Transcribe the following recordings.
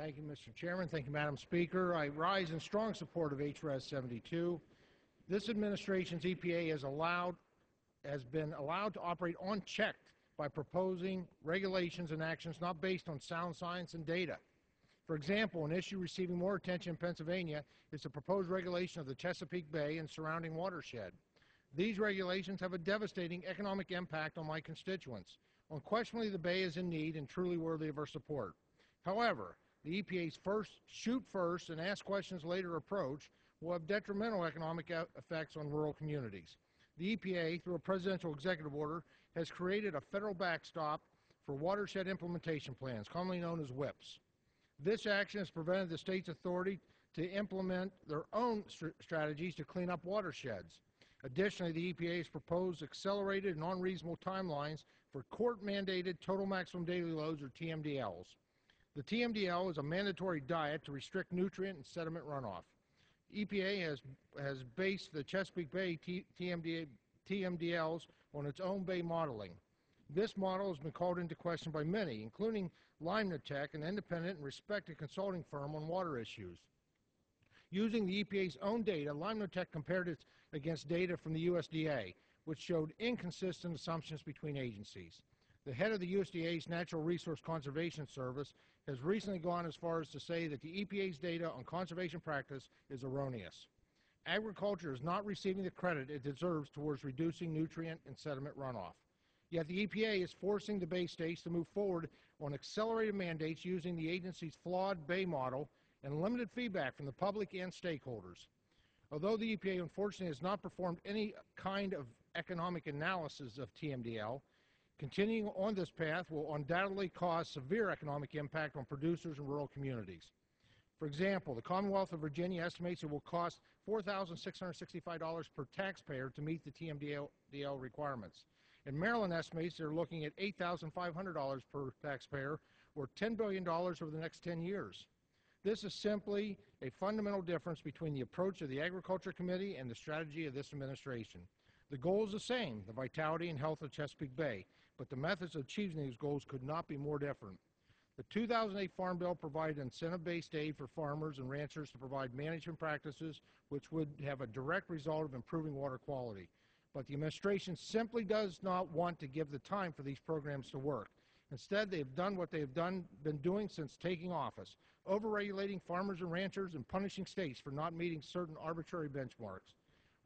Thank you, Mr. Chairman. Thank you, Madam Speaker. I rise in strong support of HRS 72. This administration's EPA has been allowed to operate unchecked by proposing regulations and actions not based on sound science and data. For example, an issue receiving more attention in Pennsylvania is the proposed regulation of the Chesapeake Bay and surrounding watershed. These regulations have a devastating economic impact on my constituents. Unquestionably, the Bay is in need and truly worthy of our support. However, the EPA's shoot first and ask questions later approach will have detrimental economic effects on rural communities. The EPA, through a presidential executive order, has created a federal backstop for watershed implementation plans, commonly known as WIPs. This action has prevented the state's authority to implement their own strategies to clean up watersheds. Additionally, the EPA has proposed accelerated and unreasonable timelines for court-mandated total maximum daily loads, or TMDLs. The TMDL is a mandatory diet to restrict nutrient and sediment runoff. EPA has based the Chesapeake Bay TMDLs on its own bay modeling. This model has been called into question by many, including LimeNetech, an independent and respected consulting firm on water issues. Using the EPA's own data, LimeNetech compared it against data from the USDA, which showed inconsistent assumptions between agencies. The head of the USDA's Natural Resource Conservation Service has recently gone as far as to say that the EPA's data on conservation practice is erroneous. Agriculture is not receiving the credit it deserves towards reducing nutrient and sediment runoff. Yet the EPA is forcing the Bay states to move forward on accelerated mandates using the agency's flawed Bay model and limited feedback from the public and stakeholders. Although the EPA unfortunately has not performed any kind of economic analysis of TMDL, continuing on this path will undoubtedly cause severe economic impact on producers and rural communities. For example, the Commonwealth of Virginia estimates it will cost $4,665 per taxpayer to meet the TMDL requirements. And Maryland estimates they're looking at $8,500 per taxpayer, or $10 billion over the next 10 years. This is simply a fundamental difference between the approach of the Agriculture Committee and the strategy of this administration. The goal is the same, the vitality and health of Chesapeake Bay, but the methods of achieving these goals could not be more different. The 2008 Farm Bill provided incentive-based aid for farmers and ranchers to provide management practices which would have a direct result of improving water quality. But the administration simply does not want to give the time for these programs to work. Instead, they have done what they have been doing since taking office, overregulating farmers and ranchers and punishing states for not meeting certain arbitrary benchmarks.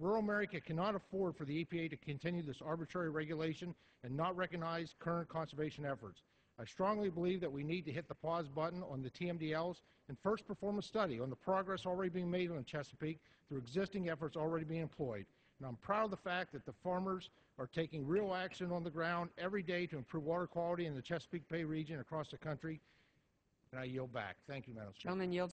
Rural America cannot afford for the EPA to continue this arbitrary regulation and not recognize current conservation efforts. I strongly believe that we need to hit the pause button on the TMDLs and first perform a study on the progress already being made on Chesapeake through existing efforts already being employed. And I'm proud of the fact that the farmers are taking real action on the ground every day to improve water quality in the Chesapeake Bay region across the country. And I yield back. Thank you, Madam Speaker.